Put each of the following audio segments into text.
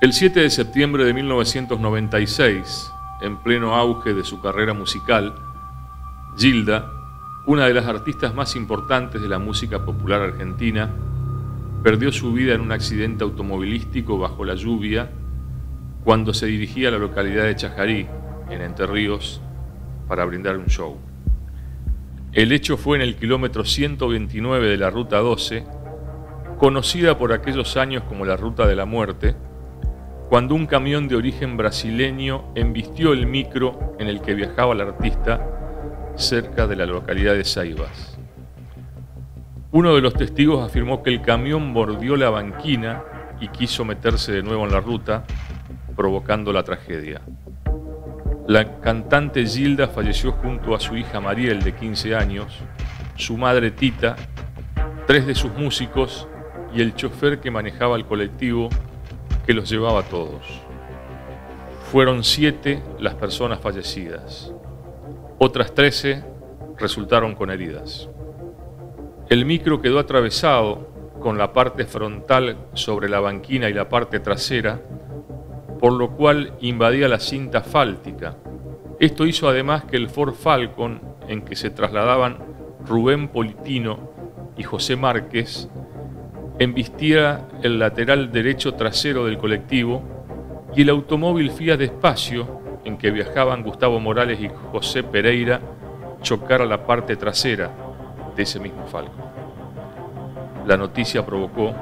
El 7 de septiembre de 1996, en pleno auge de su carrera musical, Gilda, una de las artistas más importantes de la música popular argentina, perdió su vida en un accidente automovilístico bajo la lluvia cuando se dirigía a la localidad de Chajarí, en Entre Ríos, para brindar un show. El hecho fue en el kilómetro 129 de la Ruta 12, conocida por aquellos años como la Ruta de la Muerte, cuando un camión de origen brasileño embistió el micro en el que viajaba el artista cerca de la localidad de Saibas. Uno de los testigos afirmó que el camión bordeó la banquina y quiso meterse de nuevo en la ruta, provocando la tragedia. La cantante Gilda falleció junto a su hija Mariel, de 15 años, su madre Tita, 3 de sus músicos y el chofer que manejaba el colectivo que los llevaba a todos. Fueron 7 las personas fallecidas. Otras 13 resultaron con heridas. El micro quedó atravesado con la parte frontal sobre la banquina y la parte trasera, por lo cual invadía la cinta asfáltica. Esto hizo además que el Ford Falcon, en que se trasladaban Rubén Politino y José Márquez, embistiera el lateral derecho trasero del colectivo y el automóvil Fiat Espacio, en que viajaban Gustavo Morales y José Pereira, chocara la parte trasera de ese mismo Falcon. La noticia provocó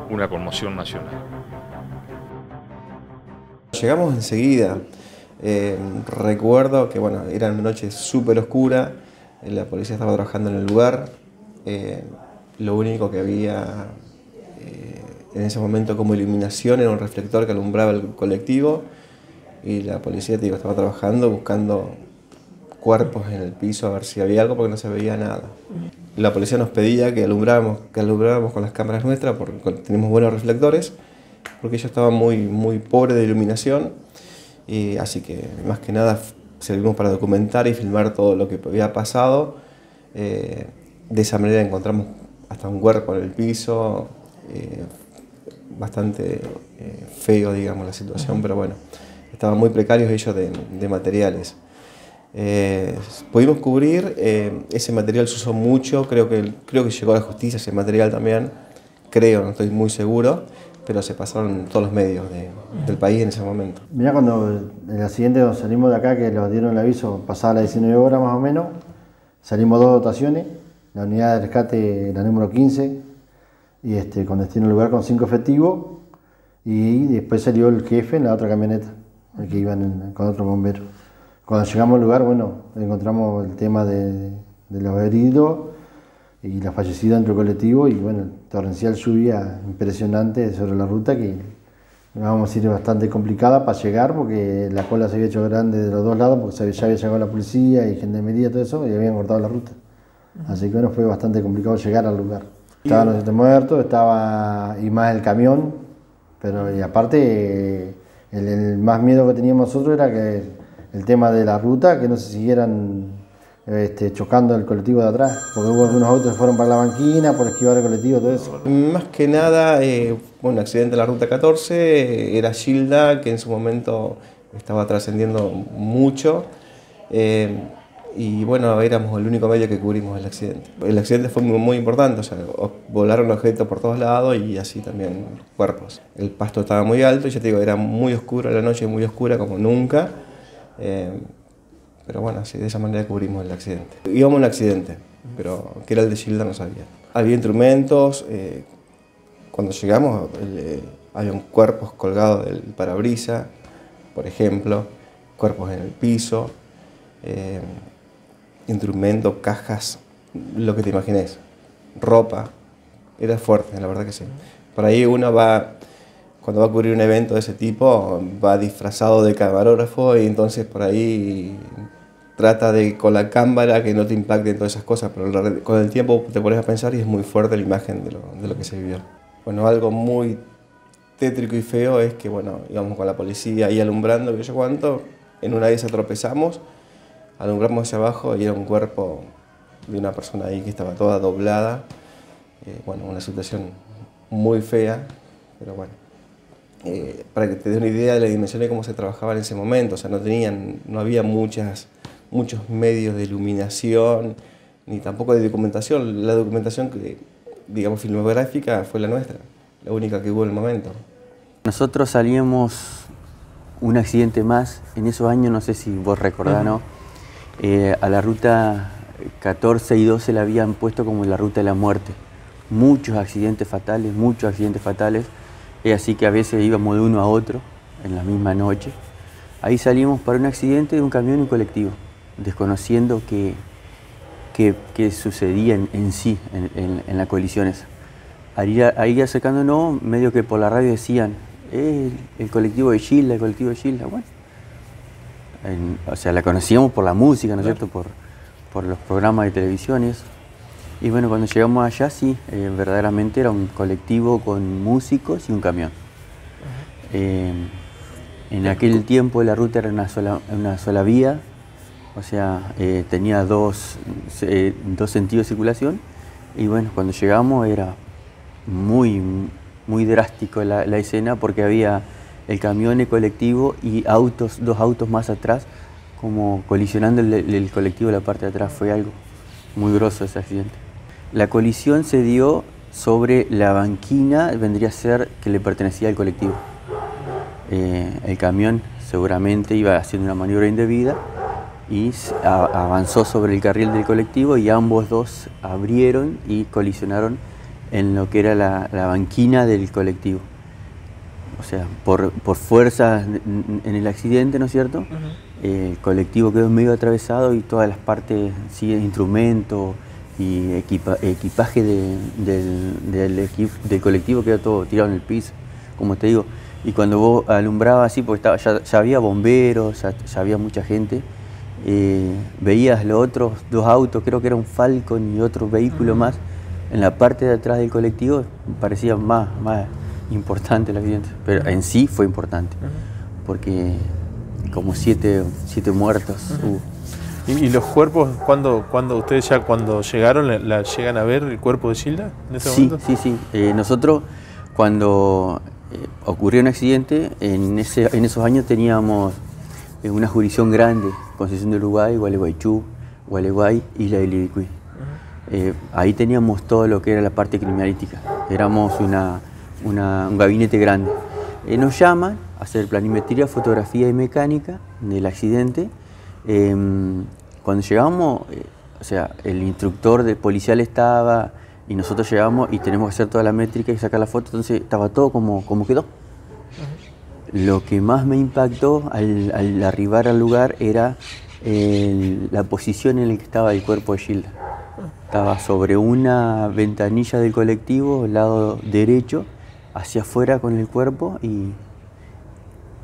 una conmoción nacional. Llegamos enseguida. Recuerdo que bueno, era una noche súper oscura, la policía estaba trabajando en el lugar. Lo único que había en ese momento como iluminación era un reflector que alumbraba el colectivo y la policía estaba trabajando buscando cuerpos en el piso a ver si había algo porque no se veía nada. La policía nos pedía que alumbráramos con las cámaras nuestras porque tenemos buenos reflectores, porque ellos estaban muy pobres de iluminación, y así que más que nada servimos para documentar y filmar todo lo que había pasado. De esa manera encontramos hasta un cuerpo en el piso, bastante feo, digamos, la situación, pero bueno, estaban muy precarios ellos de materiales. Pudimos cubrir, ese material se usó mucho, creo que llegó a la justicia ese material también, creo, no estoy muy seguro, pero se pasaron todos los medios del país en ese momento. Mirá, cuando el accidente, cuando salimos de acá, que nos dieron el aviso, pasaba las 19 horas más o menos, salimos 2 dotaciones, la unidad de rescate, la número 15, y con destino al lugar con 5 efectivos, y después salió el jefe en la otra camioneta, el que iban con otro bombero. Cuando llegamos al lugar, bueno, encontramos el tema de los heridos y la fallecida dentro del colectivo, y bueno, torrencial lluvia impresionante sobre la ruta que, vamos a decir, bastante complicada para llegar, porque la cola se había hecho grande de los dos lados, porque ya había llegado la policía y gendarmería, todo eso, y habían cortado la ruta. Así que bueno, fue bastante complicado llegar al lugar. Estaban los 7 muertos, y más el camión, pero y aparte el más miedo que teníamos nosotros era que el tema de la ruta, que no se siguieran chocando el colectivo de atrás, porque hubo algunos autos que fueron para la banquina por esquivar el colectivo, todo eso. Más que nada, un accidente en la Ruta 14, era Gilda, que en su momento estaba trascendiendo mucho, y bueno, éramos el único medio que cubrimos el accidente. El accidente fue muy importante, o sea, volaron objetos por todos lados y así también cuerpos. El pasto estaba muy alto y ya te digo, era muy oscura la noche, muy oscura como nunca. Pero bueno, así, de esa manera cubrimos el accidente. Íbamos a un accidente, pero que era el de Gilda no sabía. Había instrumentos, cuando llegamos había cuerpos colgados del parabrisas, por ejemplo, cuerpos en el piso, instrumentos, cajas, lo que te imagines, ropa, era fuerte, la verdad que sí. Por ahí uno va, cuando va a cubrir un evento de ese tipo, va disfrazado de camarógrafo y entonces por ahí trata de, con la cámara, que no te impacten todas esas cosas, pero con el tiempo te pones a pensar y es muy fuerte la imagen de lo que se vivió. Bueno, algo muy tétrico y feo es que, bueno, íbamos con la policía ahí alumbrando, que yo cuánto, en una de esas tropezamos, alumbramos hacia abajo y era un cuerpo de una persona ahí que estaba toda doblada. Bueno, una situación muy fea, pero bueno, para que te dé una idea de la dimensión de cómo se trabajaba en ese momento. O sea, no había muchos medios de iluminación, ni tampoco de documentación. La documentación que, digamos, filmográfica fue la nuestra, la única que hubo en el momento. Nosotros salíamos un accidente más en esos años, no sé si vos recordás, ¿no? A la ruta 14 y 12 la habían puesto como la ruta de la muerte. Muchos accidentes fatales, así que a veces íbamos de uno a otro en la misma noche. Ahí salimos para un accidente de un camión y un colectivo, desconociendo qué sucedía en sí, en la colisión esa. Ahí acercándonos, medio que por la radio decían, el colectivo de Gilda, el colectivo de Gilda. Bueno, o sea, la conocíamos por la música, ¿no es cierto? Por los programas de televisión y eso. Y bueno, cuando llegamos allá, sí, verdaderamente era un colectivo con músicos y un camión. En aquel tiempo la ruta era una sola vía, o sea, tenía dos sentidos de circulación. Y bueno, cuando llegamos era muy drástico la escena, porque había el camión, el colectivo y dos autos más atrás, como colisionando el colectivo de la parte de atrás. Fue algo muy grosso ese accidente. La colisión se dio sobre la banquina, vendría a ser que le pertenecía al colectivo. El camión seguramente iba haciendo una maniobra indebida y avanzó sobre el carril del colectivo, y ambos dos abrieron y colisionaron en lo que era la banquina del colectivo. O sea, por fuerza en el accidente, ¿no es cierto? El colectivo quedó medio atravesado y todas las partes, sí, instrumentos y equipaje del colectivo quedó todo tirado en el piso, como te digo. Y cuando vos alumbrabas así, porque ya había bomberos, ya había mucha gente, veías los otros dos autos, creo que era un Falcon y otro vehículo más, en la parte de atrás del colectivo. Parecía más importante el accidente, pero en sí fue importante, porque como siete muertos hubo. ¿Y los cuerpos, cuando ustedes cuando llegaron, la llegan a ver el cuerpo de Gilda en ese momento? Sí. Nosotros, cuando ocurrió un accidente, en esos años teníamos una jurisdicción grande, Concepción del Uruguay, Gualeguaychú, Gualeguay y la Iliricuí. Ahí teníamos todo lo que era la parte criminalística. Éramos un gabinete grande. Nos llaman a hacer planimetría, fotografía y mecánica del accidente. Cuando llegamos, o sea, el instructor policial estaba, y nosotros llegamos y tenemos que hacer toda la métrica y sacar la foto, entonces estaba todo como quedó. Lo que más me impactó al arribar al lugar era la posición en la que estaba el cuerpo de Gilda. Estaba sobre una ventanilla del colectivo, lado derecho, hacia afuera con el cuerpo, y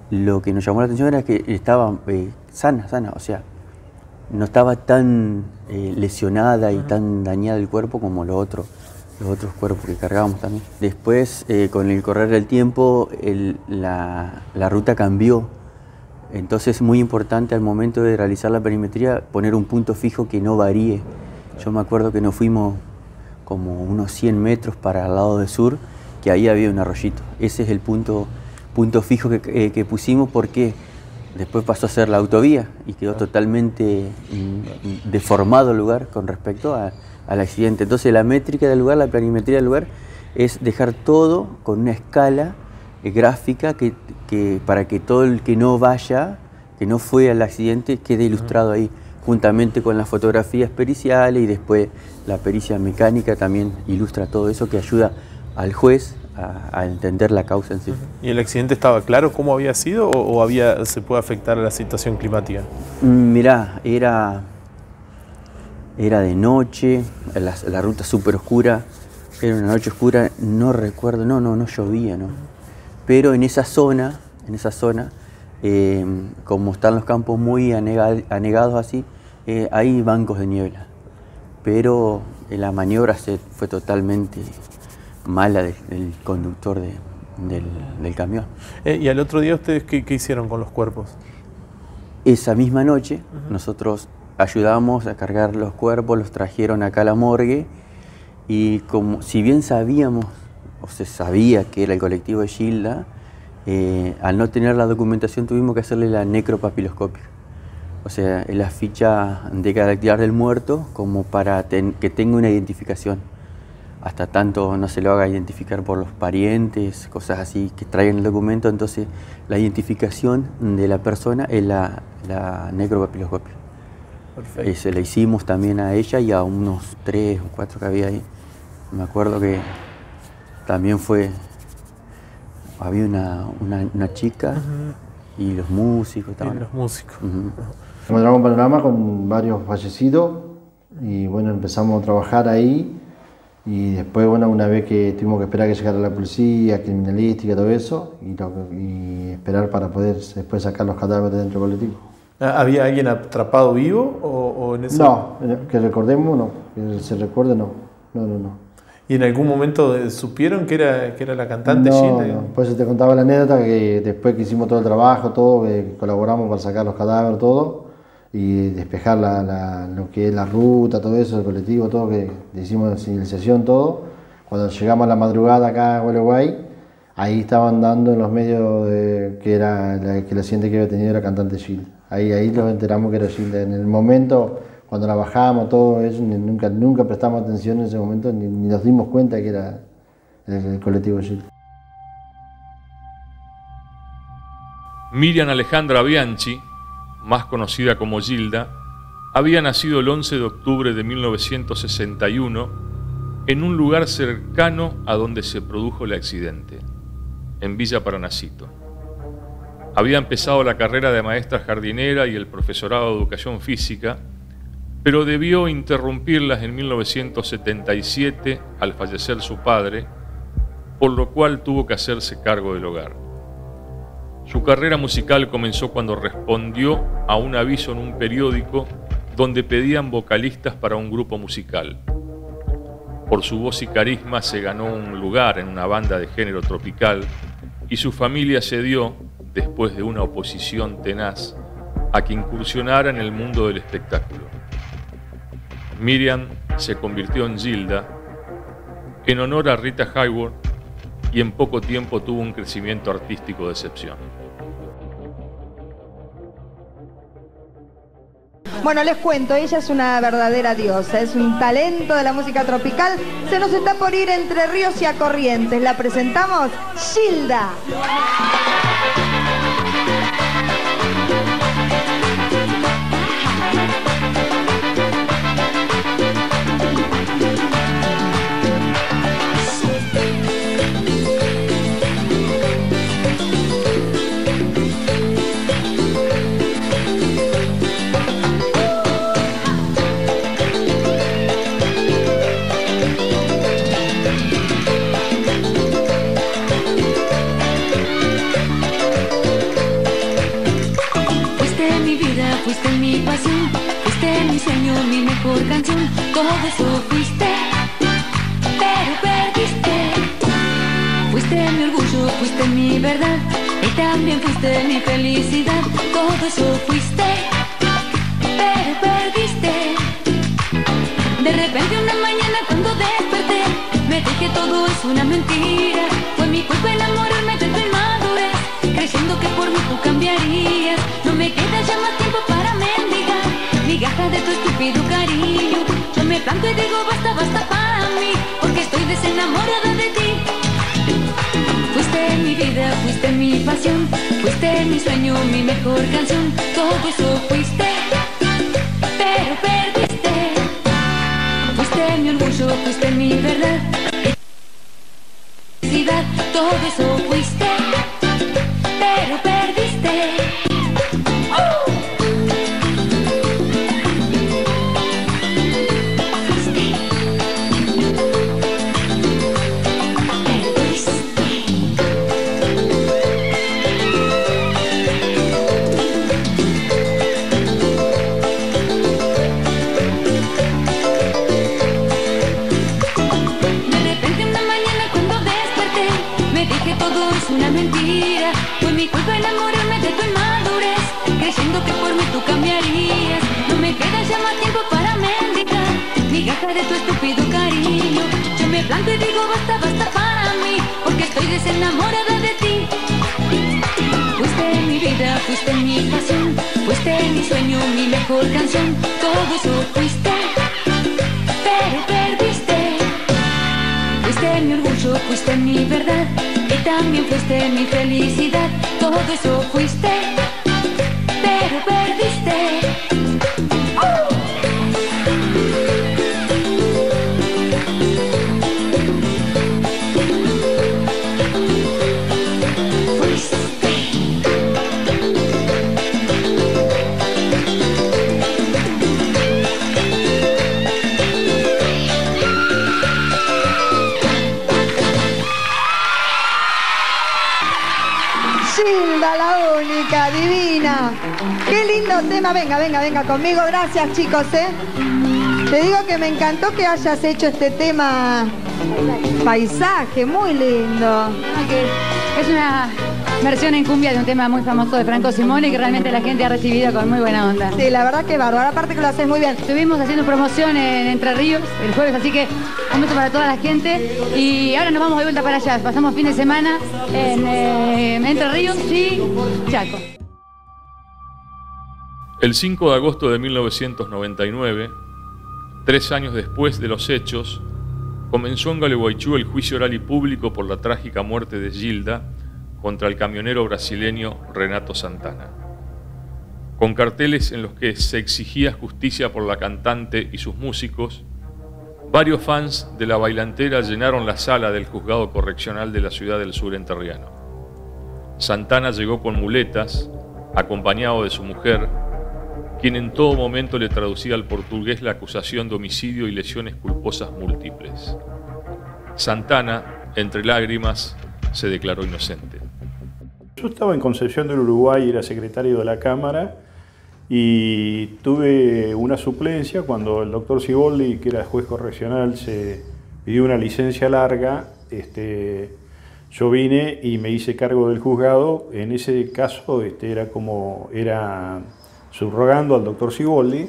lo que nos llamó la atención era que estaba sana, o sea, no estaba tan lesionada y tan dañada el cuerpo como los otros cuerpos que cargábamos también. Después, con el correr del tiempo, la ruta cambió. Entonces es muy importante al momento de realizar la perimetría poner un punto fijo que no varíe. Yo me acuerdo que nos fuimos como unos 100 metros para el lado del sur, que ahí había un arroyito. Ese es el punto fijo que pusimos, porque después pasó a ser la autovía y quedó totalmente deformado el lugar con respecto al accidente. Entonces la métrica del lugar, la planimetría del lugar, es dejar todo con una escala gráfica para que todo el que no fue al accidente, quede ilustrado ahí, juntamente con las fotografías periciales, y después la pericia mecánica también ilustra todo eso, que ayuda al juez a entender la causa en sí. ¿Y el accidente estaba claro cómo había sido, o se puede afectar a la situación climática? Mirá, era de noche, la ruta súper oscura, era una noche oscura, no recuerdo, no llovía, ¿no? Pero en esa zona, como están los campos muy anegados así, hay bancos de niebla. Pero la maniobra fue totalmente mala del conductor del camión. ¿Y al otro día ustedes qué hicieron con los cuerpos? Esa misma noche nosotros ayudamos a cargar los cuerpos, los trajeron acá a la morgue, y como si bien sabíamos, o se sabía que era el colectivo de Gilda, Al no tener la documentación tuvimos que hacerle la necropapiloscopia, o sea, la ficha de caracterizar del muerto como para que tenga una identificación. Hasta tanto no se lo haga identificar por los parientes, cosas así que traigan el documento, entonces la identificación de la persona es la necropapiloscopia. Perfecto. Se la hicimos también a ella y a unos 3 o 4 que había ahí. Me acuerdo que también había una chica y los músicos. Y los músicos. Encontramos un panorama con varios fallecidos y bueno, empezamos a trabajar ahí y después, bueno, una vez que tuvimos que esperar que llegara la policía, criminalística, todo eso, y esperar para poder después sacar los cadáveres dentro del colectivo. ¿Había alguien atrapado vivo o en eso? No, que recordemos no, que se recuerde no. ¿Y en algún momento supieron que era la cantante No, Gilda? no. Pues te contaba la anécdota que después que hicimos todo el trabajo, todo, que colaboramos para sacar los cadáveres, todo, y despejar lo que es la ruta, todo eso, el colectivo, todo, que hicimos señalización, todo. Cuando llegamos a la madrugada acá a Gualeguay, ahí estaban dando en los medios que era que el accidente que había tenido era cantante Gilda. Ahí nos enteramos que era Gilda. En el momento, cuando la bajamos, todo eso, nunca prestamos atención en ese momento, ni nos dimos cuenta que era el colectivo Gilda. Miriam Alejandra Bianchi, más conocida como Gilda, había nacido el 11 de octubre de 1961 en un lugar cercano a donde se produjo el accidente, en Villa Paranacito. Había empezado la carrera de maestra jardinera y el profesorado de educación física, pero debió interrumpirlas en 1977 al fallecer su padre, por lo cual tuvo que hacerse cargo del hogar. Su carrera musical comenzó cuando respondió a un aviso en un periódico donde pedían vocalistas para un grupo musical. Por su voz y carisma se ganó un lugar en una banda de género tropical y su familia cedió, después de una oposición tenaz, a que incursionara en el mundo del espectáculo. Miriam se convirtió en Gilda en honor a Rita Hayworth y en poco tiempo tuvo un crecimiento artístico de excepción. Bueno, les cuento, ella es una verdadera diosa, es un talento de la música tropical. Se nos está por ir Entre Ríos y a Corrientes. La presentamos, Gilda. Fuiste mi pasión, fuiste mi sueño, mi mejor canción. Todo eso fuiste, pero perdiste. Fuiste mi orgullo, fuiste mi verdad, y también fuiste mi felicidad. Todo eso fuiste, pero perdiste. De repente una mañana cuando desperté, me dije todo es una mentira. Fue mi culpa enamorarme de tu inmadurez, creyendo que por mí tú cambiarías. No me queda ya más tiempo para mendigar migajas de tu estúpido cariño. Yo me planto y digo basta, basta para mí, porque estoy desenamorada de ti. Fuiste mi vida, fuiste mi pasión, fuiste mi sueño, mi mejor canción. Todo eso fuiste, pero perdiste. Fuiste mi orgullo, fuiste mi verdad, felicidad. Todo eso fuiste, pero perdiste. Una mentira, fue mi culpa enamorarme de tu inmadurez, creyendo que por mí tú cambiarías. No me queda ya más tiempo para mendigar migajas de tu estúpido cariño. Yo me planto y digo basta, basta para mí, porque estoy desenamorada de ti. fuiste mi pasión, fuiste mi sueño, mi mejor canción. Todo eso fuiste, pero perdiste. Fuiste mi orgullo, fuiste mi verdad, y también fuiste mi felicidad. Todo eso fuiste, pero perdiste. Gilda, la única, divina. Qué lindo tema. Venga, venga, venga conmigo. Gracias, chicos, ¿eh? Te digo que me encantó que hayas hecho este tema paisaje, muy lindo. Es una versión en cumbia de un tema muy famoso de Franco Simone que realmente la gente ha recibido con muy buena onda. Sí, la verdad que bárbaro. Aparte que lo haces muy bien. Estuvimos haciendo promoción en Entre Ríos el jueves, así que un beso para toda la gente. Y ahora nos vamos de vuelta para allá. Pasamos fin de semana en Entre Ríos y Chaco. El 5 de agosto de 1999, 3 años después de los hechos, comenzó en Gualeguaychú el juicio oral y público por la trágica muerte de Gilda contra el camionero brasileño Renato Santana. Con carteles en los que se exigía justicia por la cantante y sus músicos, varios fans de la bailantera llenaron la sala del juzgado correccional de la ciudad del sur entrerriano. Santana llegó con muletas, acompañado de su mujer, quien en todo momento le traducía al portugués la acusación de homicidio y lesiones culposas múltiples. Santana, entre lágrimas, se declaró inocente. Yo estaba en Concepción del Uruguay, era secretario de la Cámara, y tuve una suplencia cuando el doctor Siboldi, que era juez correccional, se pidió una licencia larga. Yo vine y me hice cargo del juzgado. En ese caso era subrogando al doctor Siboldi,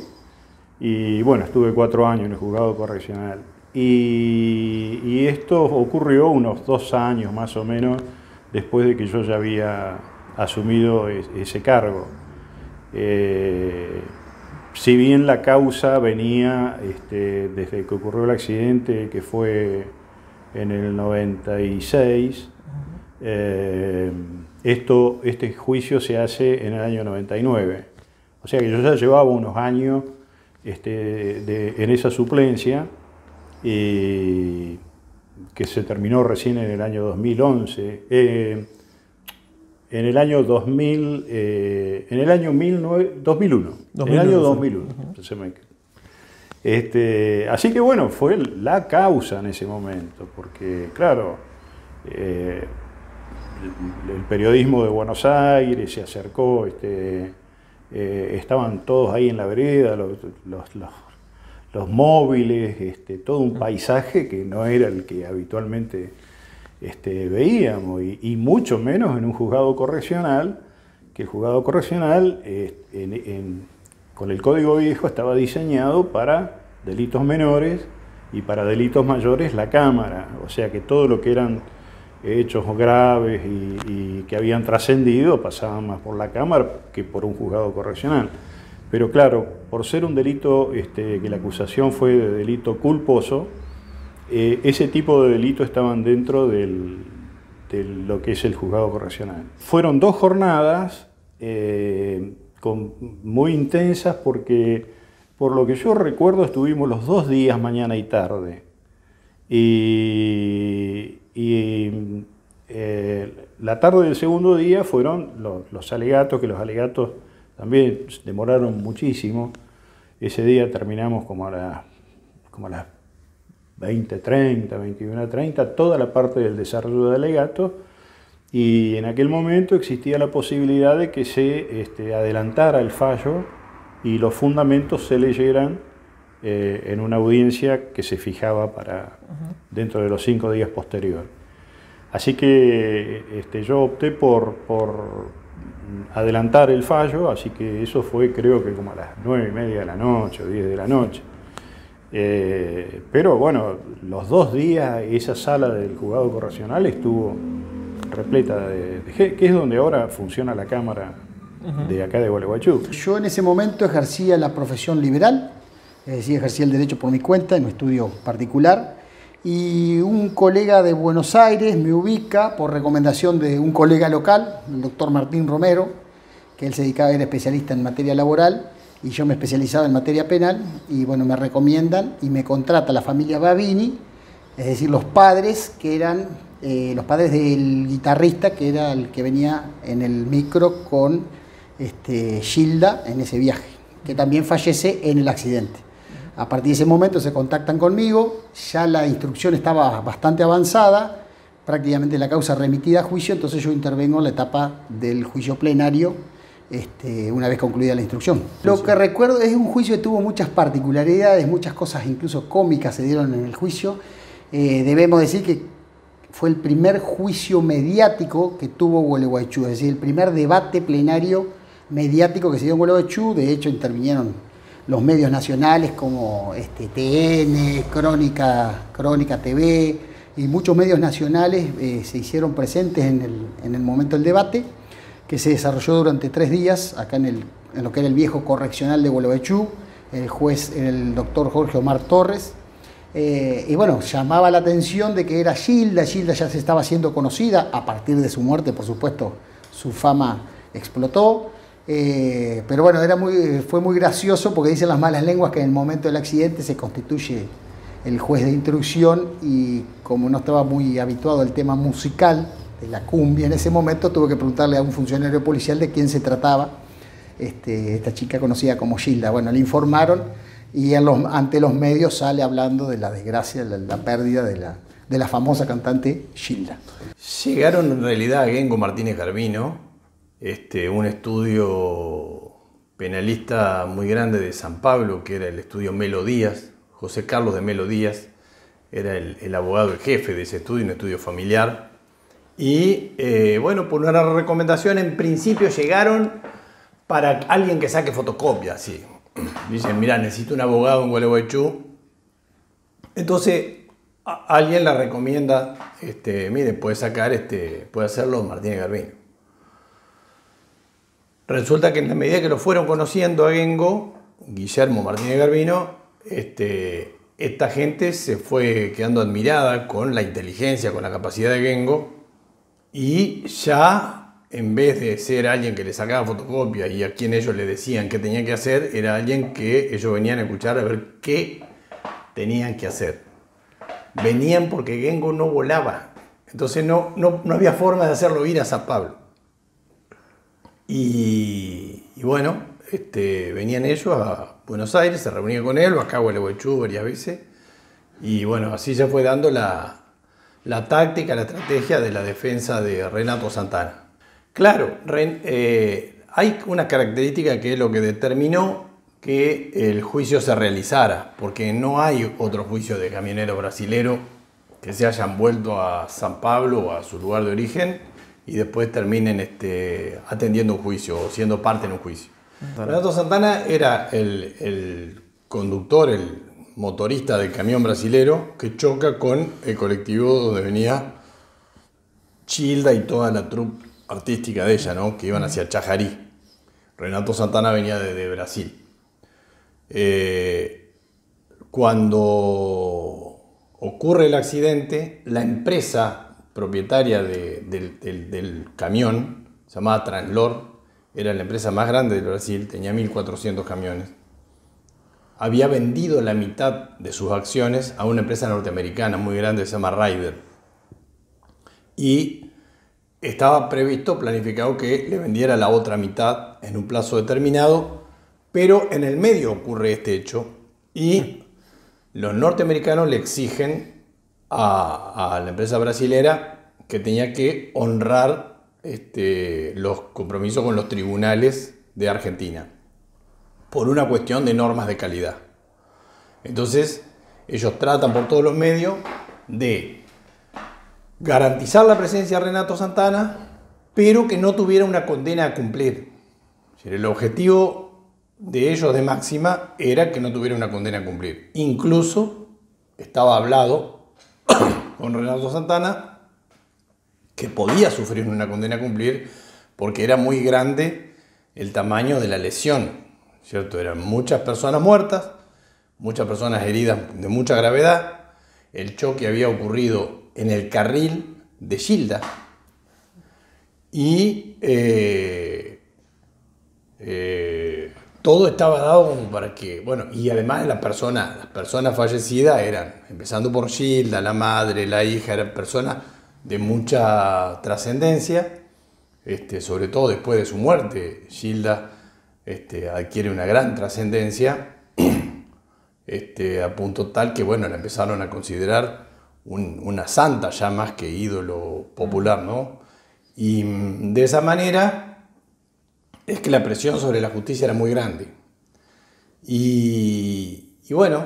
y bueno, estuve 4 años en el juzgado correccional. Y esto ocurrió unos 2 años más o menos después de que yo ya había asumido ese cargo. Si bien la causa venía desde que ocurrió el accidente, que fue en el 96, este juicio se hace en el año 99. O sea que yo ya llevaba unos años en esa suplencia, que se terminó recién en el año 2011. En el año 2001. En el año 2001. Así que bueno, fue la causa en ese momento, porque claro, el periodismo de Buenos Aires se acercó, estaban todos ahí en la vereda, los móviles, todo un paisaje que no era el que habitualmente veíamos, y mucho menos en un juzgado correccional, que el juzgado correccional con el Código Viejo estaba diseñado para delitos menores, y para delitos mayores la Cámara, o sea que todo lo que eran hechos graves y que habían trascendido pasaban más por la Cámara que por un juzgado correccional. Pero claro, por ser un delito que la acusación fue de delito culposo, ese tipo de delitos estaban dentro de lo que es el juzgado correccional. Fueron 2 jornadas muy intensas, porque por lo que yo recuerdo estuvimos los 2 días, mañana y tarde. La tarde del segundo día fueron los alegatos, que los alegatos también demoraron muchísimo. Ese día terminamos como a las 20:30, 21:30, toda la parte del desarrollo de alegatos, y en aquel momento existía la posibilidad de que se adelantara el fallo y los fundamentos se leyeran en una audiencia que se fijaba para dentro de los 5 días posteriores. Así que yo opté por adelantar el fallo, así que eso fue, creo que como a las 9:30 de la noche o 10 de la noche. Pero bueno, los 2 días esa sala del juzgado correccional estuvo repleta de gente, que es donde ahora funciona la Cámara de acá de Gualeguaychú. Yo en ese momento ejercía la profesión liberal, es decir, ejercía el derecho por mi cuenta en un estudio particular, y un colega de Buenos Aires me ubica por recomendación de un colega local, el doctor Martín Romero, que él se dedicaba, era especialista en materia laboral, y yo me especializaba en materia penal, y bueno, me recomiendan y me contrata la familia Babini, es decir, los padres que eran los padres del guitarrista que era el que venía en el micro con Gilda en ese viaje, que también fallece en el accidente. A partir de ese momento se contactan conmigo, ya la instrucción estaba bastante avanzada, prácticamente la causa remitida a juicio, entonces yo intervengo en la etapa del juicio plenario una vez concluida la instrucción. Lo que recuerdo es un juicio que tuvo muchas particularidades, muchas cosas incluso cómicas se dieron en el juicio. Debemos decir que fue el primer juicio mediático que tuvo Gualeguaychú, es decir, el primer debate plenario mediático que se dio en Gualeguaychú. De hecho, intervinieron los medios nacionales como TN, Crónica TV y muchos medios nacionales se hicieron presentes en el momento del debate, que se desarrolló durante 3 días acá en lo que era el viejo correccional de Gualeguaychú. El juez era el doctor Jorge Omar Torres. Y bueno, llamaba la atención de que era Gilda ya se estaba haciendo conocida, a partir de su muerte, por supuesto, su fama explotó, pero bueno, fue muy gracioso porque dicen las malas lenguas que en el momento del accidente se constituye el juez de instrucción y como no estaba muy habituado al tema musical de la cumbia en ese momento, tuve que preguntarle a un funcionario policial de quién se trataba esta chica conocida como Gilda. Bueno, le informaron y ante los medios sale hablando de la desgracia, la pérdida de la famosa cantante Gilda. Llegaron en realidad a Gengo Martínez Garbino, un estudio penalista muy grande de San Pablo, que era el estudio Melo Díaz. José Carlos de Melo Díaz era el abogado, el jefe de ese estudio, un estudio familiar. Y bueno, por una recomendación, en principio llegaron para alguien que saque fotocopias, sí. Dicen, mira, necesito un abogado en Gualeguaychú. Entonces, alguien le recomienda, mire, puede hacerlo Martínez Garbino. Resulta que en la medida que lo fueron conociendo a Gengo, Guillermo Martínez Garbino, esta gente se fue quedando admirada con la inteligencia, con la capacidad de Gengo, y ya en vez de ser alguien que le sacaba fotocopias y a quien ellos le decían qué tenían que hacer, era alguien que ellos venían a escuchar a ver qué tenían que hacer. Venían porque Gengo no volaba, entonces no había forma de hacerlo ir a San Pablo. Y bueno, venían ellos a Buenos Aires, se reunían con él, o acá a Gualeguaychú varias veces, y bueno, así se fue dando la táctica, la estrategia de la defensa de Renato Santana. Claro, hay una característica que es lo que determinó que el juicio se realizara, porque no hay otro juicio de camionero brasilero que se hayan vuelto a San Pablo o a su lugar de origen y después terminen atendiendo un juicio o siendo parte en un juicio. Renato Santana era el conductor, el motorista del camión brasilero que choca con el colectivo donde venía Gilda y toda la troupe artística de ella, ¿no? Que iban hacia Chajarí. Renato Santana venía de Brasil. Cuando ocurre el accidente, la empresa propietaria del camión, se llamaba Translor, era la empresa más grande de Brasil, tenía 1.400 camiones. Había vendido la mitad de sus acciones a una empresa norteamericana muy grande que se llama Ryder. Y estaba previsto, planificado que le vendiera la otra mitad en un plazo determinado, pero en el medio ocurre este hecho y los norteamericanos le exigen a la empresa brasilera que tenía que honrar los compromisos con los tribunales de Argentina por una cuestión de normas de calidad. Entonces, ellos tratan por todos los medios de garantizar la presencia de Renato Santana, pero que no tuviera una condena a cumplir. El objetivo de ellos de máxima era que no tuviera una condena a cumplir. Incluso estaba hablado con Renato Santana que podía sufrir una condena a cumplir porque era muy grande el tamaño de la lesión, ¿cierto? Eran muchas personas muertas, muchas personas heridas de mucha gravedad. El choque había ocurrido en el carril de Gilda y todo estaba dado como para que, bueno, y además las personas fallecidas eran, empezando por Gilda, la madre, la hija, eran personas de mucha trascendencia, sobre todo después de su muerte. Gilda adquiere una gran trascendencia, a punto tal que, bueno, la empezaron a considerar una santa ya más que ídolo popular, ¿no? Y de esa manera es que la presión sobre la justicia era muy grande. Y bueno,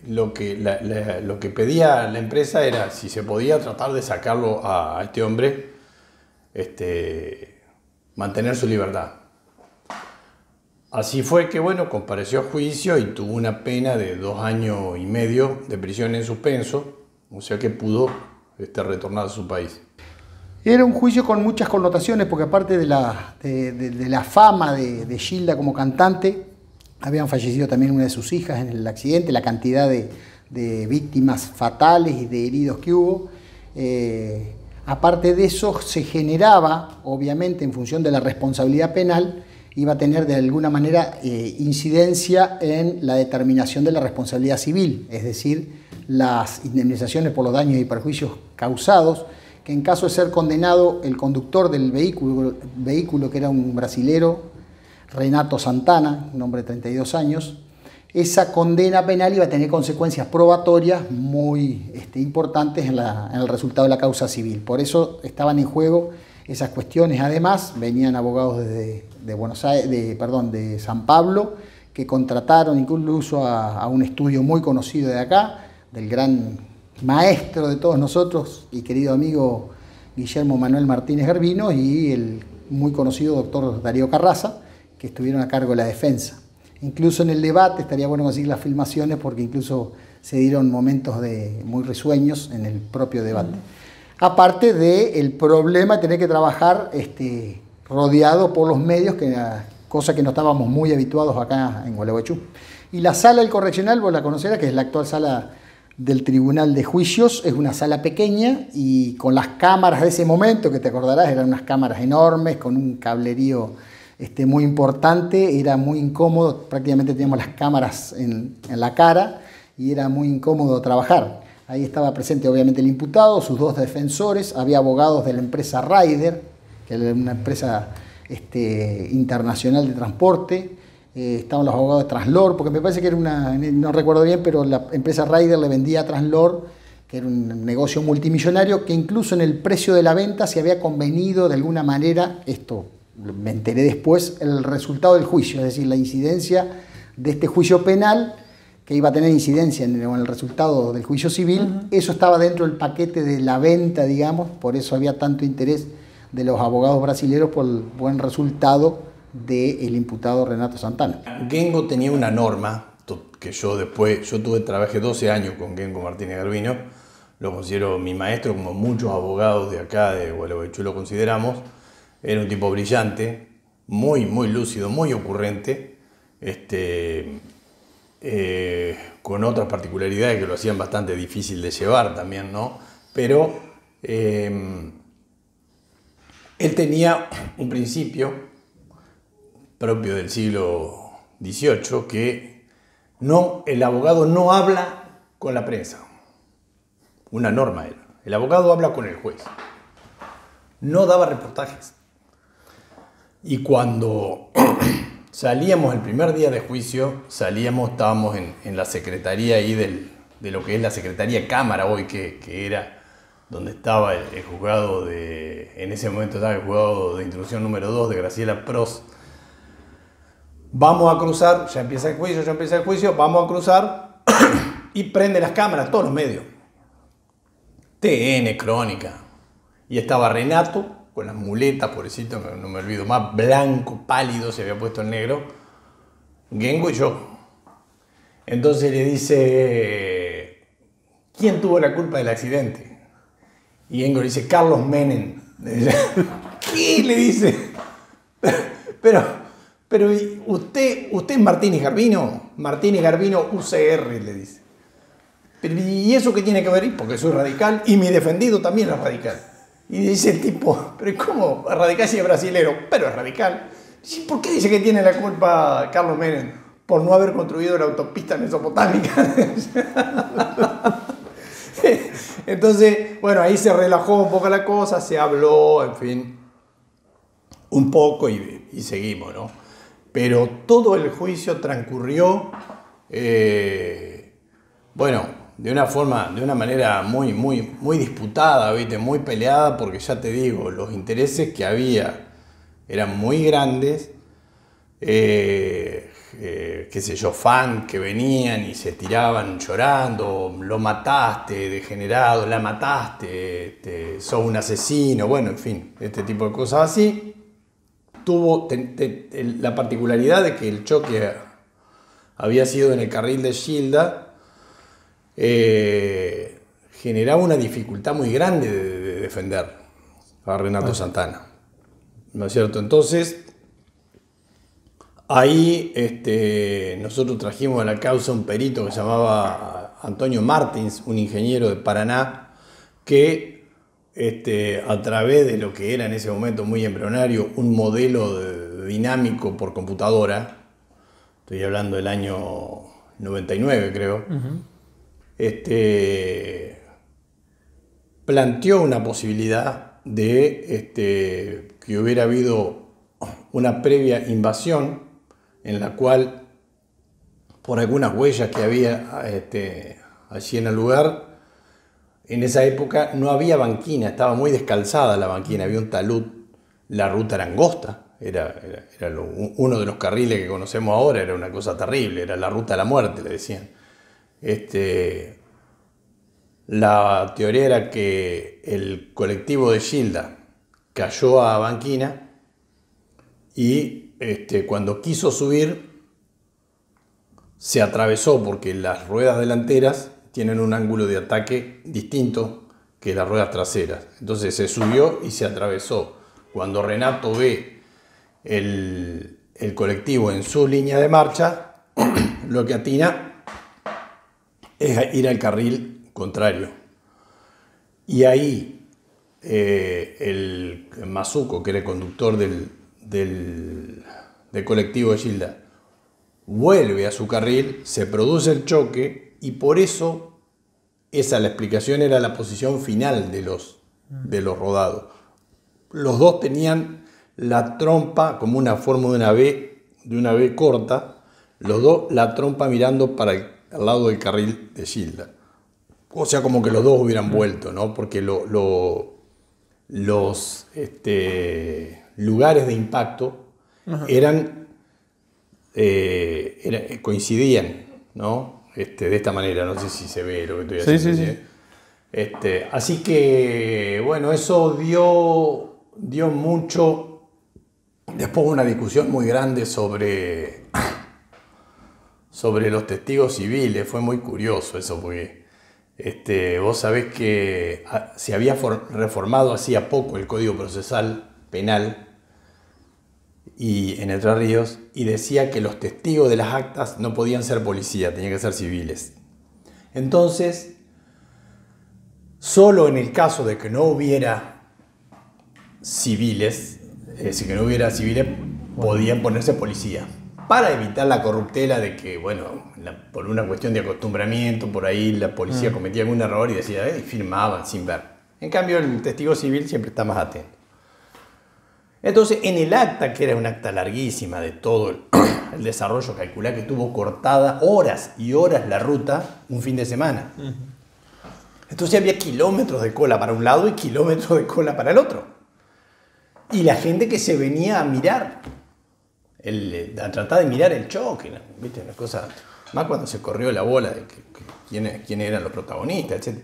lo que pedía la empresa era si se podía tratar de sacarlo a este hombre, mantener su libertad. Así fue que, bueno, compareció a juicio y tuvo una pena de 2 años y medio de prisión en suspenso, o sea que pudo retornar a su país. Era un juicio con muchas connotaciones, porque aparte de la fama de Gilda como cantante, habían fallecido también una de sus hijas en el accidente, la cantidad de víctimas fatales y de heridos que hubo. Aparte de eso, se generaba, obviamente, en función de la responsabilidad penal, iba a tener de alguna manera incidencia en la determinación de la responsabilidad civil, es decir, las indemnizaciones por los daños y perjuicios causados, que en caso de ser condenado el conductor del vehículo que era un brasilero, Renato Santana, un hombre de 32 años, esa condena penal iba a tener consecuencias probatorias muy importantes en el resultado de la causa civil. Por eso estaban en juego esas cuestiones. Además, venían abogados de Buenos Aires, de San Pablo, que contrataron incluso a un estudio muy conocido de acá, del gran maestro de todos nosotros y querido amigo Guillermo Manuel Martínez Garbino, y el muy conocido doctor Darío Carraza, que estuvieron a cargo de la defensa. Incluso en el debate, estaría bueno conseguir las filmaciones, porque incluso se dieron momentos muy risueños en el propio debate. Aparte del problema de tener que trabajar rodeado por los medios, que era cosa que no estábamos muy habituados acá en Gualeguaychú. Y la sala del correccional, vos la conocerás, que es la actual sala del Tribunal de Juicios, es una sala pequeña y con las cámaras de ese momento, que te acordarás, eran unas cámaras enormes, con un cablerío muy importante, era muy incómodo, prácticamente teníamos las cámaras en la cara y era muy incómodo trabajar. Ahí estaba presente obviamente el imputado, sus 2 defensores, había abogados de la empresa Ryder, que era una empresa internacional de transporte, estaban los abogados de Translor, porque me parece que era no recuerdo bien, pero la empresa Ryder le vendía a Translor, que era un negocio multimillonario, que incluso en el precio de la venta se había convenido de alguna manera, esto me enteré después, el resultado del juicio, es decir, la incidencia de este juicio penal, que iba a tener incidencia en el resultado del juicio civil, eso estaba dentro del paquete de la venta, digamos, por eso había tanto interés de los abogados brasileños por el buen resultado del imputado Renato Santana. Gengo tenía una norma que yo trabajé 12 años con Gengo Martínez Garbino, lo considero mi maestro, como muchos abogados de acá de Gualeguaychú lo consideramos. Era un tipo brillante, muy lúcido, muy ocurrente, con otras particularidades que lo hacían bastante difícil de llevar también, ¿no? Pero él tenía un principio propio del siglo XVIII, que el abogado no habla con la prensa. Una norma era. El abogado habla con el juez. No daba reportajes. Y cuando salíamos el primer día de juicio, estábamos en la secretaría ahí de lo que es la secretaría Cámara hoy, que era donde estaba el juzgado en ese momento estaba el juzgado de instrucción número 2 de Graciela Prost. Vamos a cruzar, ya empieza el juicio, vamos a cruzar y prende las cámaras, todos los medios. TN, Crónica. Y estaba Renato con las muletas, pobrecito, no me olvido más, blanco, pálido, se había puesto en negro, Gengo y yo. Entonces le dice, ¿quién tuvo la culpa del accidente? Y Gengo le dice, Carlos Menem. ¿Qué? Le dice. pero usted es Martínez Garbino. Martínez Garbino UCR, le dice. Pero, ¿y eso qué tiene que ver? Porque soy radical y mi defendido también es radical. Y dice el tipo, pero ¿cómo? Radical si es brasilero, pero es radical. ¿Por qué dice que tiene la culpa Carlos Menem? Por no haber construido la autopista mesopotámica. Entonces, bueno, ahí se relajó un poco la cosa, se habló, en fin, un poco y seguimos, ¿no? Pero todo el juicio transcurrió, bueno, de una manera muy disputada, ¿viste? Muy peleada, porque ya te digo, los intereses que había eran muy grandes, qué sé yo, fans que venían y se tiraban llorando, lo mataste, degenerado, la mataste, sos un asesino, bueno, en fin, este tipo de cosas así. Tuvo la particularidad de que el choque había sido en el carril de Gilda, generaba una dificultad muy grande de defender a Renato Santana, ¿no es cierto? Entonces, ahí nosotros trajimos a la causa un perito que se llamaba Antonio Martins, un ingeniero de Paraná, que a través de lo que era en ese momento muy embrionario, un modelo dinámico por computadora, estoy hablando del año 99 creo, planteó una posibilidad de que hubiera habido una previa invasión en la cual, por algunas huellas que había allí en el lugar, en esa época no había banquina, estaba muy descalzada la banquina, había un talud, la ruta era angosta, era uno de los carriles que conocemos ahora, era una cosa terrible, era la ruta de la muerte, le decían. La teoría era que el colectivo de Gilda cayó a banquina y cuando quiso subir se atravesó, porque las ruedas delanteras tienen un ángulo de ataque distinto que las ruedas traseras. Entonces se subió y se atravesó. Cuando Renato ve el colectivo en su línea de marcha, lo que atina es ir al carril contrario. Y ahí el Mazuco, que era el conductor del colectivo de Gilda, vuelve a su carril, se produce el choque y por eso la explicación era la posición final de los rodados. Los dos tenían la trompa como una forma de una V corta, los dos la trompa mirando para al lado del carril de Gilda. O sea, como que los dos hubieran vuelto, ¿no? Porque los lugares de impacto coincidían, ¿no? De esta manera, no sé si se ve lo que estoy haciendo. Sí. Así que, bueno, eso dio mucho. Después una discusión muy grande sobre los testigos civiles. Fue muy curioso eso, porque vos sabés que se había reformado hacía poco el Código Procesal Penal y en Entre Ríos, y decía que los testigos de las actas no podían ser policías, tenían que ser civiles. Entonces, solo en el caso de que no hubiera civiles, podían ponerse policía, para evitar la corruptela de que, bueno, por una cuestión de acostumbramiento, por ahí la policía cometía algún error y decía, y firmaban sin ver. En cambio, el testigo civil siempre está más atento. Entonces, en el acta, que era un acta larguísima de todo el desarrollo, calculá que tuvo cortada horas y horas la ruta un fin de semana. Entonces había kilómetros de cola para un lado y kilómetros de cola para el otro. Y la gente que se venía a mirar, a tratar de mirar el choque, ¿viste? Una cosa, más cuando se corrió la bola de quién eran los protagonistas, etc.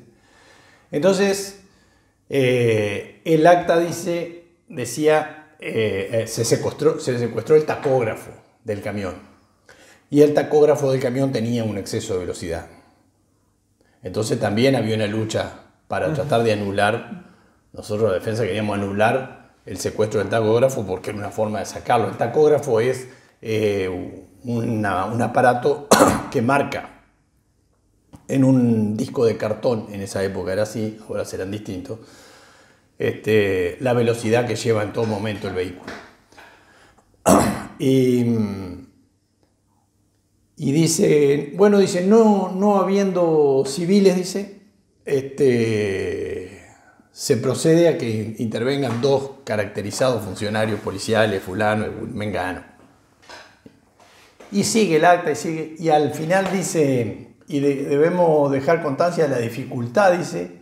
Entonces, el acta decía, se secuestró el tacógrafo del camión. Y el tacógrafo del camión tenía un exceso de velocidad. Entonces también había una lucha para tratar de anular. Nosotros, la defensa, queríamos anular el secuestro del tacógrafo porque era una forma de sacarlo. El tacógrafo es un aparato que marca en un disco de cartón, en esa época era así, ahora serán distintos, la velocidad que lleva en todo momento el vehículo. Y dice, bueno, dice, no habiendo civiles, dice, se procede a que intervengan 2 caracterizados funcionarios policiales, fulano y mengano. Y sigue el acta, y al final dice, y debemos dejar constancia de la dificultad, dice,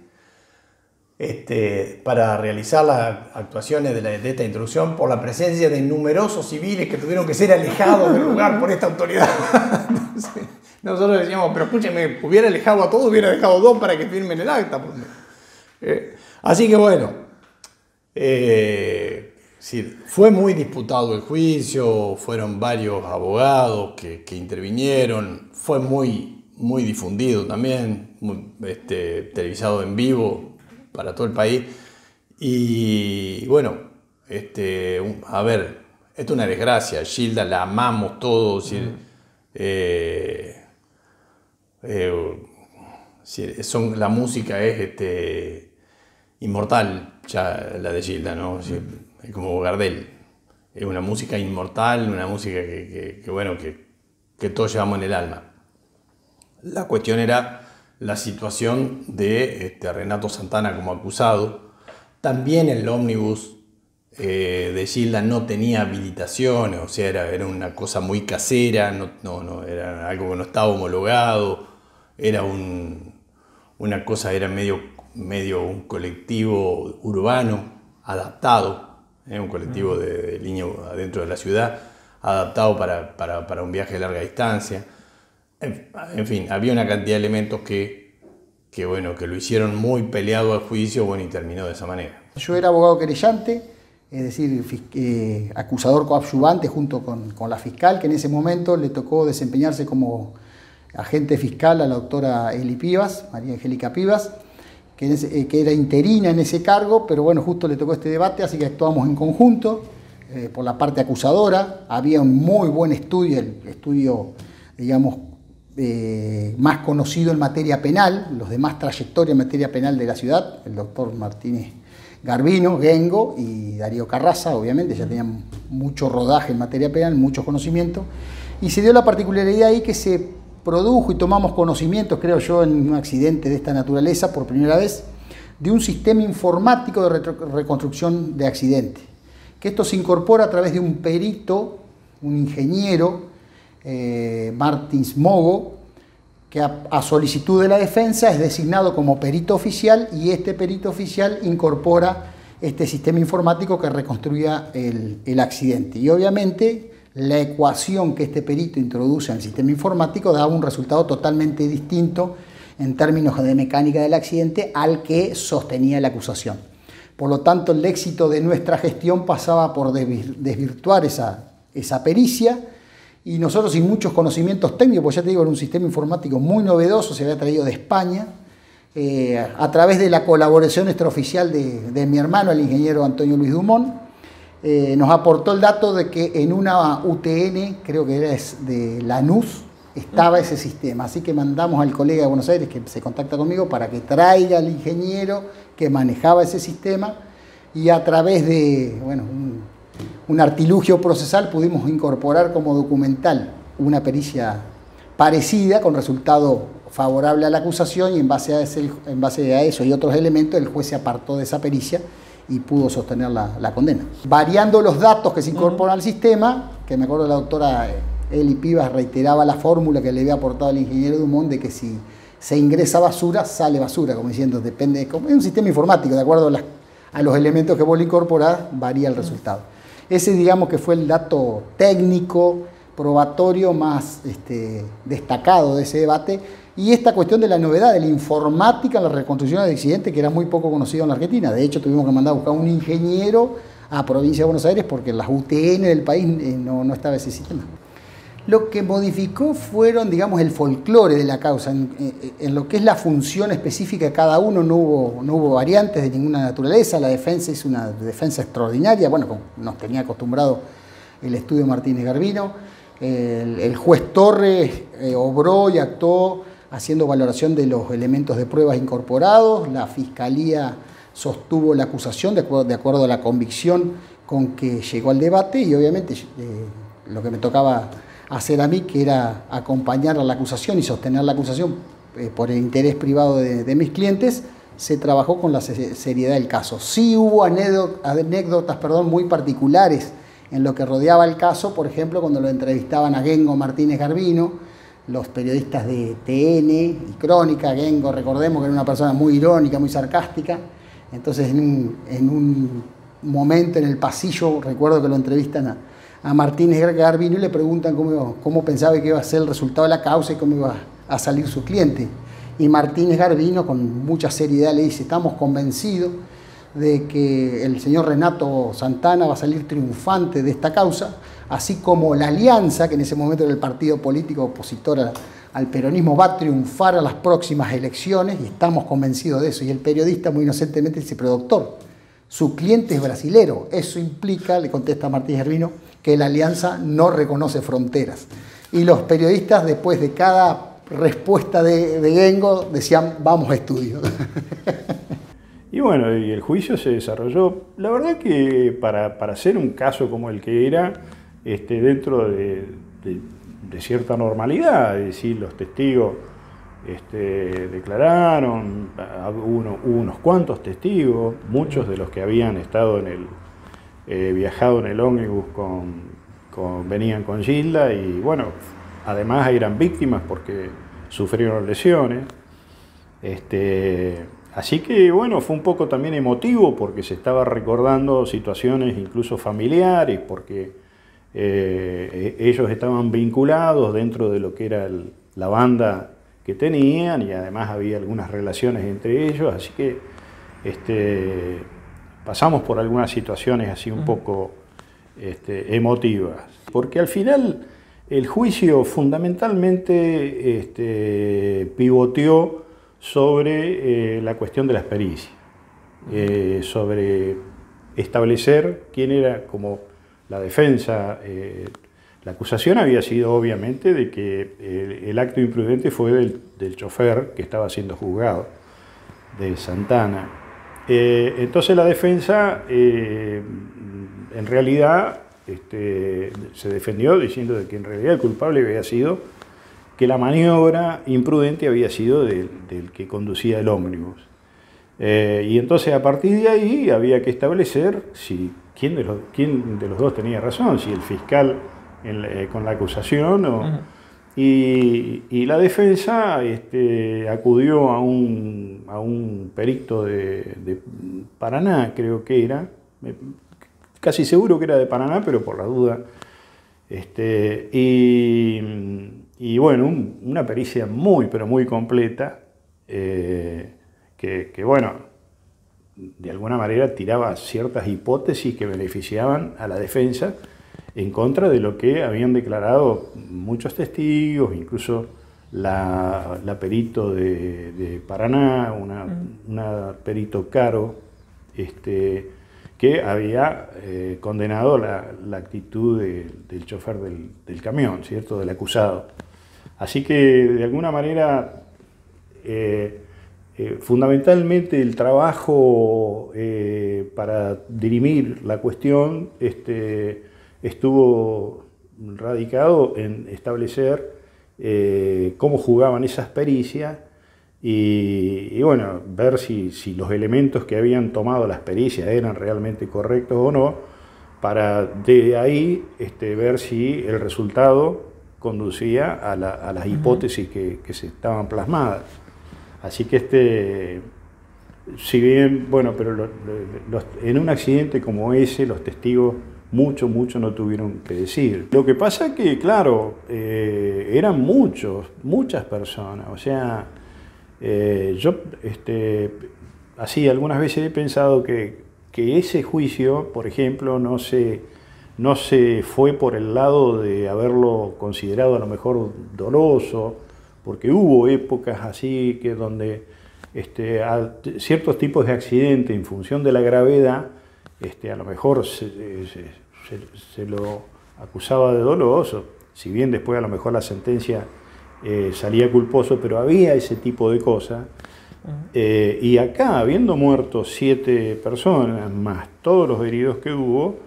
para realizar las actuaciones de esta instrucción por la presencia de numerosos civiles que tuvieron que ser alejados del lugar por esta autoridad. Entonces, nosotros decíamos, pero escúcheme, hubiera alejado a todos, hubiera dejado 2 para que firmen el acta. Así que bueno, sí, fue muy disputado el juicio, fueron varios abogados que intervinieron, fue muy difundido también, televisado en vivo para todo el país. Y bueno, a ver, esto es una desgracia. Gilda la amamos todos. La música es inmortal, ya la de Gilda, ¿no? Es como Gardel. Es una música inmortal, una música que todos llevamos en el alma. La cuestión era la situación de Renato Santana como acusado. También el ómnibus de Gilda no tenía habilitaciones, o sea, era una cosa muy casera, no, era algo que no estaba homologado, era una cosa, era medio un colectivo urbano adaptado, un colectivo de línea adentro de la ciudad, adaptado para un viaje de larga distancia. En fin, había una cantidad de elementos que lo hicieron muy peleado al juicio, y terminó de esa manera. Yo era abogado querellante, es decir, acusador coadyuvante junto con la fiscal, que en ese momento le tocó desempeñarse como agente fiscal a la doctora Eli Pivas, María Angélica Pivas, que era interina en ese cargo, pero bueno, justo le tocó este debate, así que actuamos en conjunto por la parte acusadora. Había un muy buen estudio, el estudio, digamos, más conocido en materia penal, los de más trayectoria en materia penal de la ciudad, el doctor Martínez Garbino, Gengo y Darío Carraza, obviamente, ya tenían mucho rodaje en materia penal, muchos conocimientos, y se dio la particularidad ahí que se produjo y tomamos conocimientos, creo yo, en un accidente de esta naturaleza por primera vez, de un sistema informático de reconstrucción de accidentes, que esto se incorpora a través de un perito, un ingeniero, Martins Mogo, que a solicitud de la defensa es designado como perito oficial, y este perito oficial incorpora este sistema informático que reconstruía el accidente. Y obviamente la ecuación que este perito introduce en el sistema informático daba un resultado totalmente distinto en términos de mecánica del accidente al que sostenía la acusación. Por lo tanto, el éxito de nuestra gestión pasaba por desvirtuar esa pericia, y nosotros, sin muchos conocimientos técnicos, pues ya te digo, era un sistema informático muy novedoso, se había traído de España, a través de la colaboración extraoficial de mi hermano, el ingeniero Antonio Luis Dumont, nos aportó el dato de que en una UTN, creo que era de Lanús, estaba ese sistema. Así que mandamos al colega de Buenos Aires, que se contacta conmigo, para que traiga al ingeniero que manejaba ese sistema, y a través de un artilugio procesal pudimos incorporar como documental una pericia parecida, con resultado favorable a la acusación, y en base a eso y otros elementos el juez se apartó de esa pericia y pudo sostener la condena. Variando los datos que se incorporan al sistema, que me acuerdo la doctora Eli Pivas reiteraba la fórmula que le había aportado el ingeniero Dumont, de que si se ingresa basura, sale basura, como diciendo, depende, es un sistema informático, de acuerdo a los elementos que vos le incorporás, varía el resultado. Ese, digamos, que fue el dato técnico, probatorio más destacado de ese debate, y esta cuestión de la novedad de la informática en la reconstrucción de accidentes, que era muy poco conocido en la Argentina. De hecho, tuvimos que mandar a buscar un ingeniero a provincia de Buenos Aires porque en las UTN del país no estaba ese sistema. Lo que modificó fueron, digamos, el folclore de la causa. En lo que es la función específica de cada uno no hubo variantes de ninguna naturaleza. La defensa es una defensa extraordinaria, bueno, como nos tenía acostumbrado el estudio Martínez Garbino. El juez Torres obró y actuó haciendo valoración de los elementos de pruebas incorporados. La Fiscalía sostuvo la acusación de acuerdo a la convicción con que llegó al debate, y obviamente lo que me tocaba hacer a mí, que era acompañar a la acusación y sostener la acusación por el interés privado de mis clientes, se trabajó con la seriedad del caso. Sí hubo anécdotas muy particulares en lo que rodeaba el caso, por ejemplo, cuando lo entrevistaban a Gengo Martínez Garbino, los periodistas de TN y Crónica. Gengo, recordemos que era una persona muy irónica, muy sarcástica. Entonces, en un momento en el pasillo, recuerdo que lo entrevistan a Martínez Garbino y le preguntan cómo pensaba que iba a ser el resultado de la causa y cómo iba a salir su cliente. Y Martínez Garbino, con mucha seriedad, le dice: estamos convencidos de que el señor Renato Santana va a salir triunfante de esta causa, así como la Alianza, que en ese momento era el partido político opositor al peronismo, va a triunfar a las próximas elecciones, y estamos convencidos de eso. Y el periodista muy inocentemente dice: pero doctor, su cliente es brasilero. Eso implica, le contesta Martínez Garbino, que la Alianza no reconoce fronteras. Y los periodistas, después de cada respuesta de Gengo, decían: vamos a estudio. Y bueno, y el juicio se desarrolló, la verdad que para hacer un caso como el que era, dentro de cierta normalidad, es decir, los testigos declararon, hubo unos cuantos testigos, muchos de los que habían estado viajado en el ómnibus venían con Gilda, y bueno, además eran víctimas porque sufrieron lesiones. Así que bueno, fue un poco también emotivo porque se estaba recordando situaciones incluso familiares, porque ellos estaban vinculados dentro de lo que era la banda que tenían, y además había algunas relaciones entre ellos, así que pasamos por algunas situaciones así un poco emotivas. Porque al final el juicio fundamentalmente pivoteó sobre la cuestión de las pericias, sobre establecer quién era, como la defensa. La acusación había sido obviamente de que el acto imprudente fue del chofer que estaba siendo juzgado, de Santana. Entonces la defensa en realidad se defendió diciendo de que en realidad el culpable había sido, que la maniobra imprudente había sido del que conducía el ómnibus. Y entonces a partir de ahí había que establecer quién de los dos tenía razón, si el fiscal con la acusación y la defensa acudió a un perito de Paraná, creo que era, casi seguro que era de Paraná, pero por la duda. Y bueno, una pericia muy, pero muy completa, que bueno, de alguna manera tiraba ciertas hipótesis que beneficiaban a la defensa en contra de lo que habían declarado muchos testigos, incluso la perito de Paraná, una perito Caro, que había condenado la actitud del chofer del camión, ¿cierto?, del acusado. Así que, de alguna manera, fundamentalmente el trabajo para dirimir la cuestión estuvo radicado en establecer cómo jugaban esas pericias y bueno, ver si los elementos que habían tomado las pericias eran realmente correctos o no, para de ahí ver si el resultado conducía a las hipótesis que se estaban plasmadas. Así que si bien, bueno, pero en un accidente como ese, los testigos mucho no tuvieron que decir. Lo que pasa es que, claro, eran muchas personas, o sea, yo así algunas veces he pensado que ese juicio, por ejemplo, no se fue por el lado de haberlo considerado a lo mejor doloso, porque hubo épocas así que donde a ciertos tipos de accidentes, en función de la gravedad, a lo mejor se lo acusaba de doloso, si bien después a lo mejor la sentencia salía culposo, pero había ese tipo de cosas. Y acá, habiendo muerto 7 personas, más todos los heridos que hubo,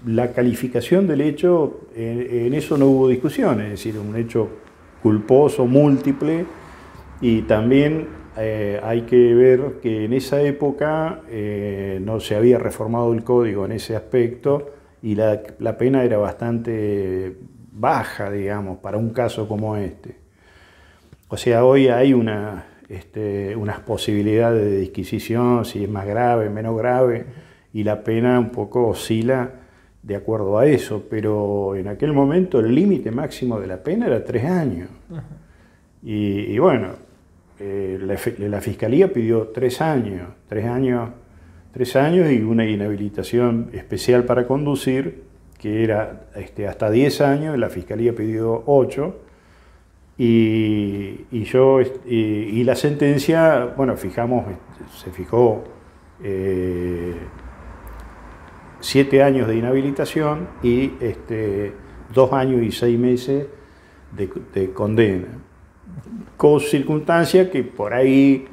la calificación del hecho, en eso no hubo discusión, es decir, un hecho culposo, múltiple, y también hay que ver que en esa época no se había reformado el código en ese aspecto y la pena era bastante baja, digamos, para un caso como este. O sea, hoy hay unas posibilidades de disquisición, si es más grave, menos grave, y la pena un poco oscila de acuerdo a eso, pero en aquel momento el límite máximo de la pena era 3 años. Y bueno, la Fiscalía pidió 3 años, 3 años y una inhabilitación especial para conducir, que era hasta 10 años, la Fiscalía pidió 8, y la sentencia, bueno, se fijó 7 años de inhabilitación y 2 años y 6 meses de condena. Con circunstancias que por ahí,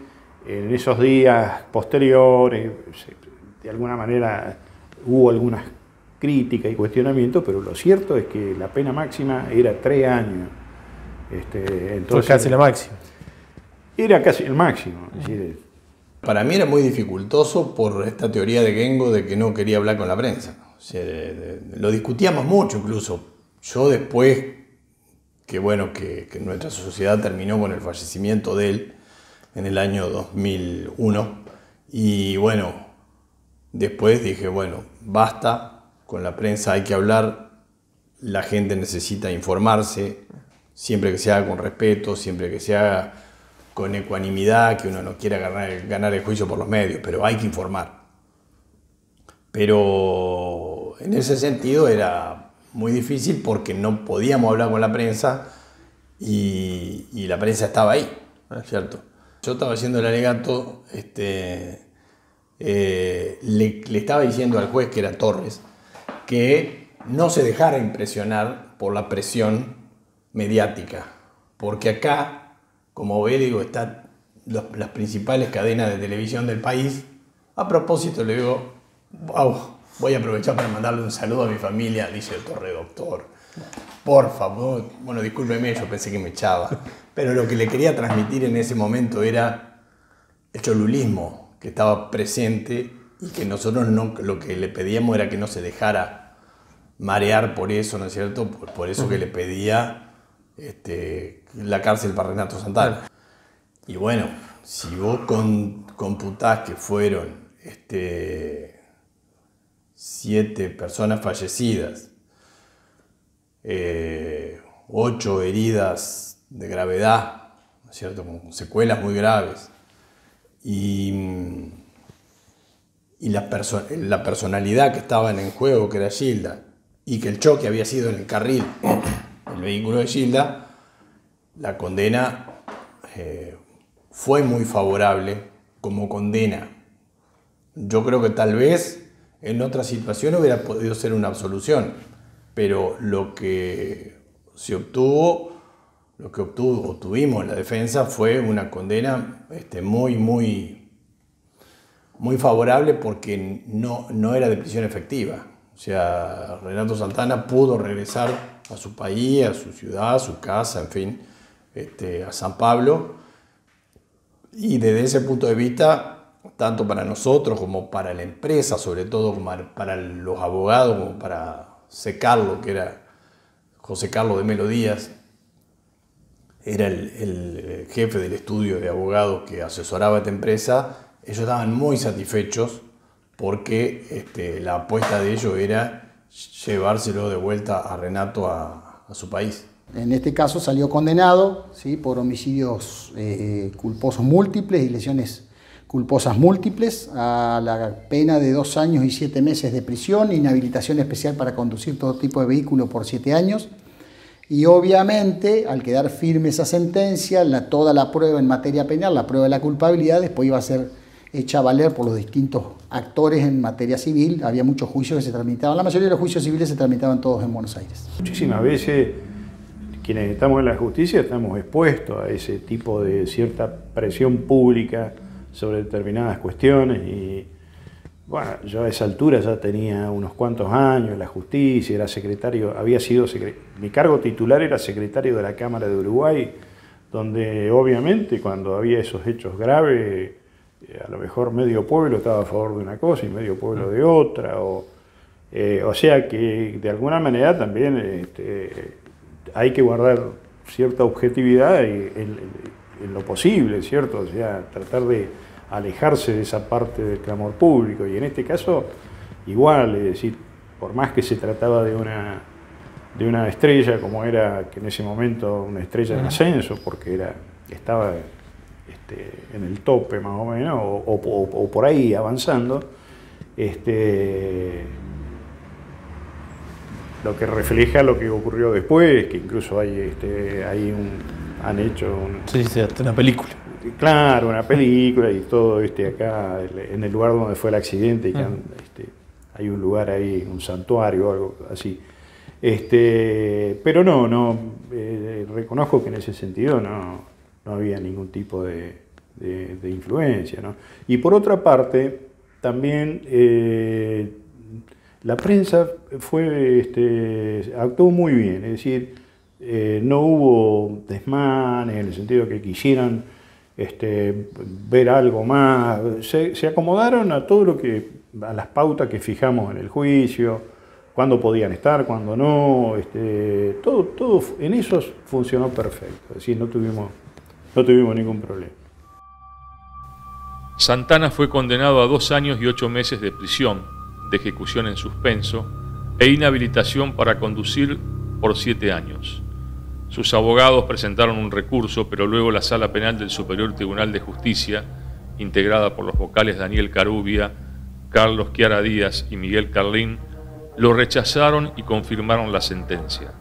en esos días posteriores, de alguna manera hubo algunas críticas y cuestionamientos, pero lo cierto es que la pena máxima era 3 años. Entonces, fue casi la máxima. Era casi el máximo. Es decir, para mí era muy dificultoso por esta teoría de Gengo de que no quería hablar con la prensa. O sea, lo discutíamos mucho incluso. Yo después, que nuestra sociedad terminó con el fallecimiento de él en el año 2001, y bueno, después dije, bueno, basta con la prensa, hay que hablar, la gente necesita informarse, siempre que se haga con respeto, siempre que se haga con ecuanimidad, que uno no quiera ganar el juicio por los medios, pero hay que informar. Pero en ese sentido era muy difícil porque no podíamos hablar con la prensa y la prensa estaba ahí, ¿cierto? Yo estaba haciendo el alegato, le estaba diciendo al juez, que era Torres, que no se dejara impresionar por la presión mediática, porque acá, como ve, digo, están las principales cadenas de televisión del país. A propósito, le digo, voy a aprovechar para mandarle un saludo a mi familia, dice el Torre, doctor. Por favor, bueno, discúlpeme, yo pensé que me echaba. Pero lo que le quería transmitir en ese momento era el cholulismo que estaba presente y que nosotros lo que le pedíamos era que no se dejara marear por eso, ¿no es cierto? Por eso que le pedía la cárcel para Renato Santana. Y bueno, si vos computás que fueron 7 personas fallecidas, 8 heridas de gravedad, ¿no es cierto?, con secuelas muy graves, y la personalidad que estaba en juego, que era Gilda, y que el choque había sido en el carril, el vehículo de Gilda, la condena fue muy favorable como condena. Yo creo que tal vez en otra situación hubiera podido ser una absolución, pero lo que obtuvimos en la defensa fue una condena muy favorable, porque no era de prisión efectiva. O sea, Renato Santana pudo regresar a su país, a su ciudad, a su casa, en fin, a San Pablo. Y desde ese punto de vista, tanto para nosotros como para la empresa, sobre todo para los abogados, como para C. Carlos, que era José Carlos de Melo Díaz, era el jefe del estudio de abogados que asesoraba a esta empresa, ellos estaban muy satisfechos porque la apuesta de ellos era llevárselo de vuelta a Renato a su país. En este caso salió condenado, ¿sí?, por homicidios culposos múltiples y lesiones culposas múltiples a la pena de 2 años y 7 meses de prisión, inhabilitación especial para conducir todo tipo de vehículo por 7 años. Y obviamente, al quedar firme esa sentencia, toda la prueba en materia penal, la prueba de la culpabilidad, después iba a ser hecha a valer por los distintos actores en materia civil. Había muchos juicios que se tramitaban, la mayoría de los juicios civiles se tramitaban todos en Buenos Aires. Muchísimas veces quienes estamos en la justicia estamos expuestos a ese tipo de cierta presión pública sobre determinadas cuestiones y bueno, yo a esa altura ya tenía unos cuantos años en la justicia, era secretario, mi cargo titular era secretario de la Cámara de Uruguay, donde obviamente cuando había esos hechos graves, a lo mejor medio pueblo estaba a favor de una cosa y medio pueblo de otra, o sea que de alguna manera también hay que guardar cierta objetividad en lo posible, ¿cierto? O sea, tratar de alejarse de esa parte del clamor público, y en este caso igual, es decir, por más que se trataba de una estrella, como era que en ese momento una estrella en ascenso, porque estaba en el tope más o menos, o por ahí avanzando, lo que refleja lo que ocurrió después, que incluso han hecho una película. Claro, una película y todo acá en el lugar donde fue el accidente, que hay un lugar ahí, un santuario o algo así. Pero no, reconozco que en ese sentido no había ningún tipo de influencia, ¿no? Y por otra parte, también la prensa actuó muy bien, es decir, no hubo desmanes en el sentido que quisieran ver algo más, se acomodaron a todo a las pautas que fijamos en el juicio, cuándo podían estar, cuándo no, todo en eso funcionó perfecto, es decir, no tuvimos ningún problema. Santana fue condenado a 2 años y 8 meses de prisión, de ejecución en suspenso e inhabilitación para conducir por 7 años. Sus abogados presentaron un recurso, pero luego la Sala Penal del Superior Tribunal de Justicia, integrada por los vocales Daniel Carubia, Carlos Chiara Díaz y Miguel Carlín, lo rechazaron y confirmaron la sentencia.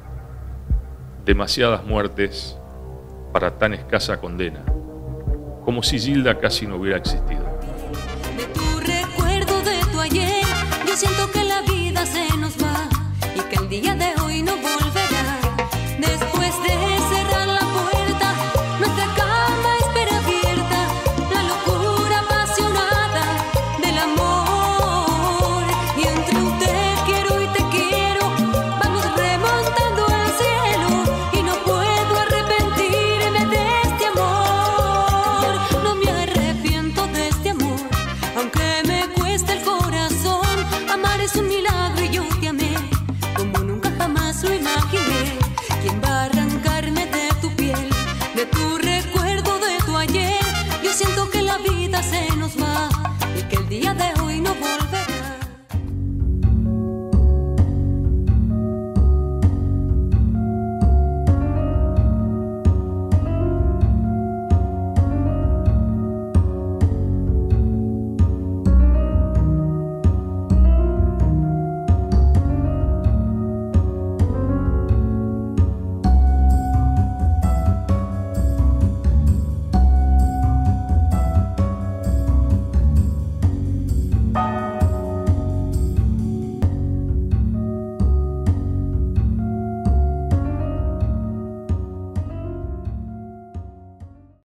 Demasiadas muertes para tan escasa condena, como si Gilda casi no hubiera existido. De tu recuerdo de tu ayer, yo siento que